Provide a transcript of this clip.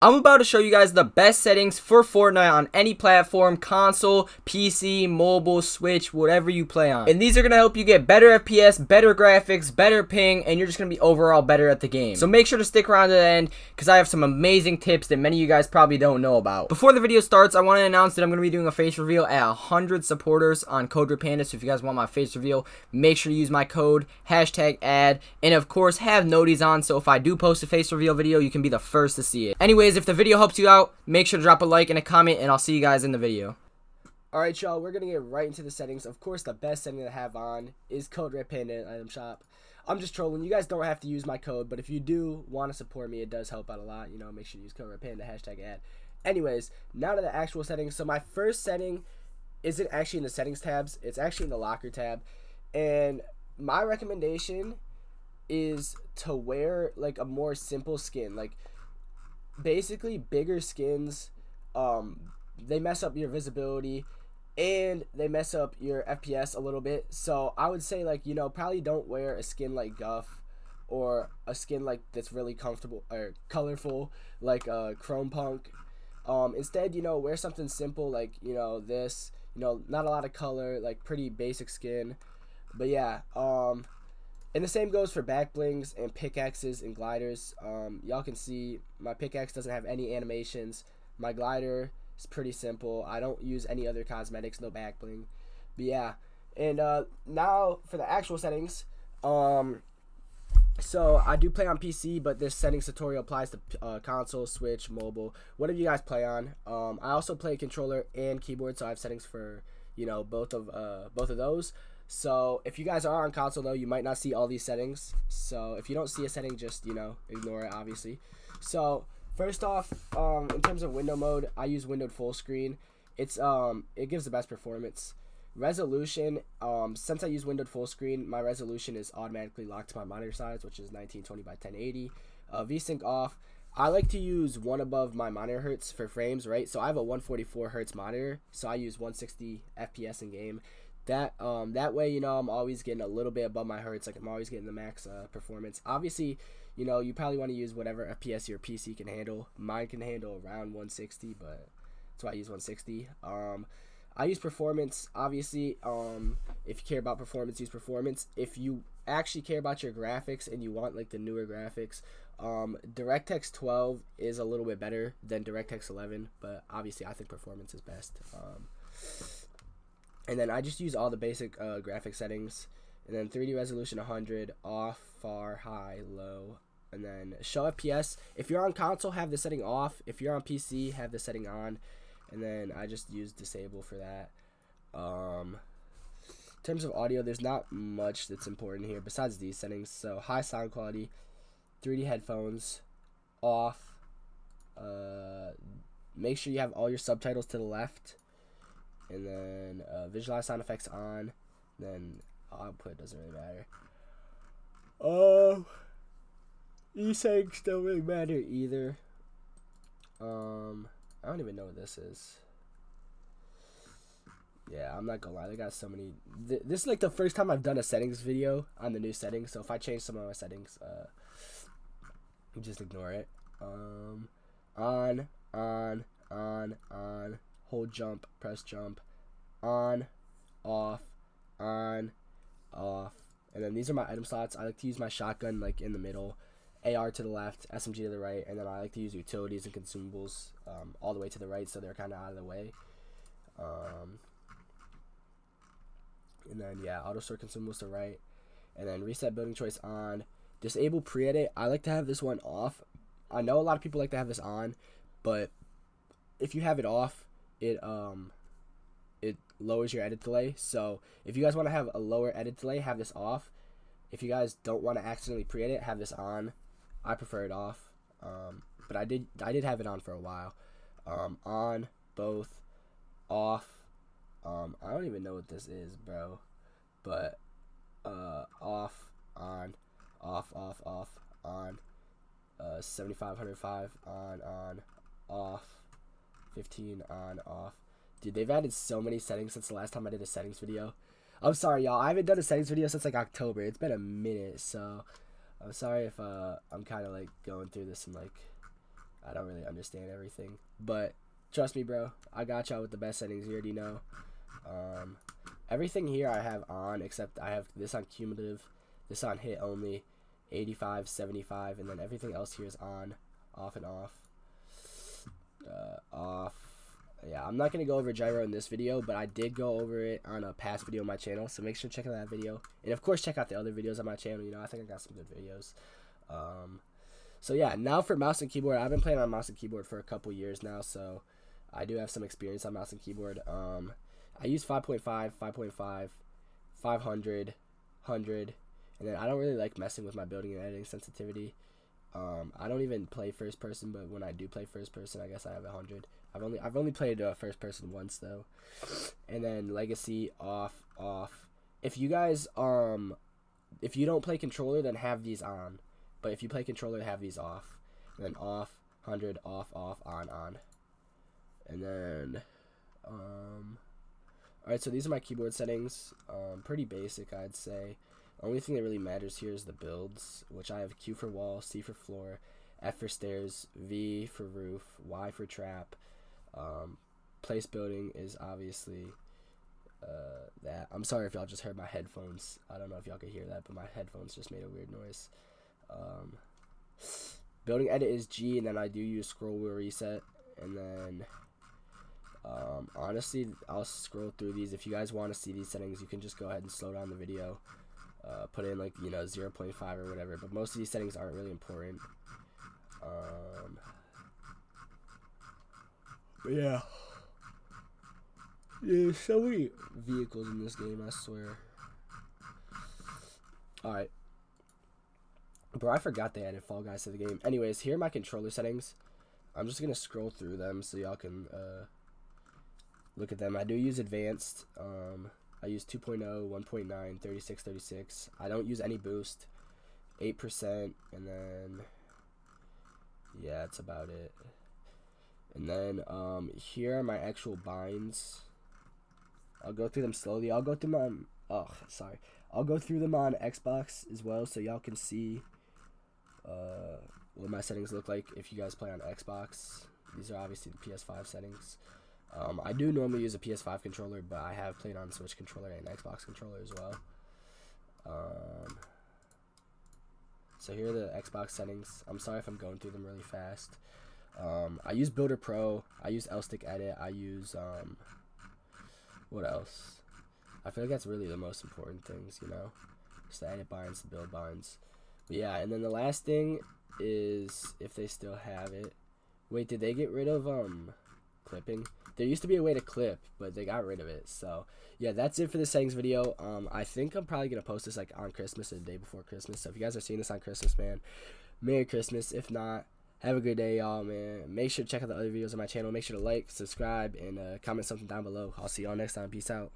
I'm about to show you guys the best settings for Fortnite on any platform, console, PC, mobile, Switch, whatever you play on. And these are going to help you get better FPS, better graphics, better ping, and you're just going to be overall better at the game. So make sure to stick around to the end because I have some amazing tips that many of you guys probably don't know about. Before the video starts, I want to announce that I'm going to be doing a face reveal at 100 supporters on Code Red Panda. So if you guys want my face reveal, make sure to use my code, #ad, and of course have noties on so if I do post a face reveal video, you can be the first to see it. Anyways, if the video helps you out, make sure to drop a like and a comment, and I'll see you guys in the video. Alright, y'all, we're going to get right into the settings. Of course, the best setting to have on is Code Red Panda item shop. I'm just trolling. You guys don't have to use my code, but if you do want to support me, it does help out a lot. You know, make sure you use Code Red Panda, #ad. Anyways, now to the actual settings. So my first setting isn't actually in the settings tabs. It's actually in the locker tab. And my recommendation is to wear like a more simple skin. Like, basically bigger skins, they mess up your visibility and they mess up your FPS a little bit. So I would say, like, you know, probably don't wear a skin like Guff or a skin like that's really comfortable or colorful like Chrome Punk. Instead, you know, wear something simple like, you know, this, you know, not a lot of color, like pretty basic skin. But yeah, and the same goes for back blings and pickaxes and gliders. Y'all can see my pickaxe doesn't have any animations. My glider is pretty simple. I don't use any other cosmetics, no back bling. But yeah, and now for the actual settings. So I do play on PC, but this settings tutorial applies to console, Switch, mobile, whatever you guys play on. I also play controller and keyboard, so I have settings for, you know, both of those. So if you guys are on console though, you might not see all these settings. So if you don't see a setting, just, you know, ignore it, obviously. So first off, in terms of window mode, I use windowed full screen. It gives the best performance. Resolution, since I use windowed full screen, my resolution is automatically locked to my monitor size, which is 1920 by 1080. VSync off. I like to use one above my monitor hertz for frames, right? So I have a 144 hertz monitor, so I use 160 FPS in game. That way, you know, I'm always getting a little bit above my hertz. Like, I'm always getting the max performance. Obviously, you know, you probably want to use whatever FPS your PC can handle. Mine can handle around 160, but that's why I use 160. I use performance, obviously. If you care about performance, use performance. If you actually care about your graphics and you want like the newer graphics, DirectX 12 is a little bit better than DirectX 11, but obviously I think performance is best. And then I just use all the basic graphic settings. And then 3D resolution 100, off, far, high, low. And then show FPS. If you're on console, have the setting off. If you're on PC, have the setting on. And then I just use disable for that. In terms of audio, there's not much that's important here besides these settings. So high sound quality, 3D headphones, off. Make sure you have all your subtitles to the left. And then visualize sound effects on. Then output doesn't really matter. These settings don't really matter either. I don't even know what this is. Yeah, I'm not gonna lie. They got so many. This is like the first time I've done a settings video on the new settings. So if I change some of my settings, you just ignore it. On. Hold jump, press jump, on, off, and then these are my item slots. I like to use my shotgun like in the middle, AR to the left, SMG to the right, and then I like to use utilities and consumables all the way to the right, so they're kind of out of the way. And then yeah, auto sort consumables to the right, and then reset building choice on. Disable pre-edit. I like to have this one off. I know a lot of people like to have this on, but if you have it off, it lowers your edit delay. So if you guys want to have a lower edit delay, have this off. If you guys don't want to accidentally pre-edit, have this on. I prefer it off, but I did have it on for a while. On, both, off. I don't even know what this is, bro, but off, on, off, on, 75, 105, on, off, 15, on, off. Dude, they've added so many settings since the last time I did a settings video. I'm sorry, y'all. I haven't done a settings video since like October. It's been a minute, so I'm sorry if I'm kind of like going through this and like I don't really understand everything, but trust me, bro, I got y'all with the best settings. You already know. Everything here I have on, except I have this on cumulative, this on hit only, 85, 75, and then everything else here is on, off and off. Off. Yeah, I'm not going to go over gyro in this video, but I did go over it on a past video on my channel, so make sure to check out that video. And of course, check out the other videos on my channel. You know, I think I got some good videos. So yeah, now for mouse and keyboard. I've been playing on mouse and keyboard for a couple years now, so I do have some experience on mouse and keyboard. I use 5.5, 5.5, 500, 100, and then I don't really like messing with my building and editing sensitivity. I don't even play first person, but when I do play first person, I guess I have 100. I've only played first person once though. And then legacy, off. If you guys if you don't play controller, then have these on. But if you play controller, have these off. And then off, 100, off, on. And then alright, so these are my keyboard settings. Pretty basic, I'd say. Only thing that really matters here is the builds, which I have Q for wall, C for floor, F for stairs, V for roof, Y for trap. Place building is obviously that. I'm sorry if y'all just heard my headphones. I don't know if y'all could hear that, but my headphones just made a weird noise. Building edit is G, and then I do use scroll wheel reset. And then honestly, I'll scroll through these. If you guys want to see these settings, you can just go ahead and slow down the video. Put in like 0.5 or whatever, but most of these settings aren't really important. But yeah, there's so many vehicles in this game, I swear. Alright, bro, I forgot they added Fall Guys to the game. Anyways, here are my controller settings. I'm just gonna scroll through them so y'all can look at them. I do use advanced. I use 2.0, 1.9, 36, 36. I don't use any boost. 8%, and then yeah, that's about it. And then here are my actual binds. I'll go through them slowly. I'll go through them on I'll go through them on Xbox as well, so y'all can see what my settings look like if you guys play on Xbox. These are obviously the PS5 settings. I do normally use a PS5 controller, but I have played on Switch controller and Xbox controller as well. So here are the Xbox settings. I'm sorry if I'm going through them really fast. I use Builder Pro. I use L-Stick Edit. I use what else? I feel like that's really the most important things, you know, just the edit binds, the build binds. But yeah, and then the last thing is if they still have it. Wait, did they get rid of clipping? There used to be a way to clip, but they got rid of it. So yeah, that's it for the settings video. I think I'm probably gonna post this like on Christmas or the day before Christmas. So if you guys are seeing this on Christmas, man, Merry Christmas. If not, have a good day, y'all, man. Make sure to check out the other videos on my channel. Make sure to like, subscribe, and comment something down below. I'll see y'all next time. Peace out.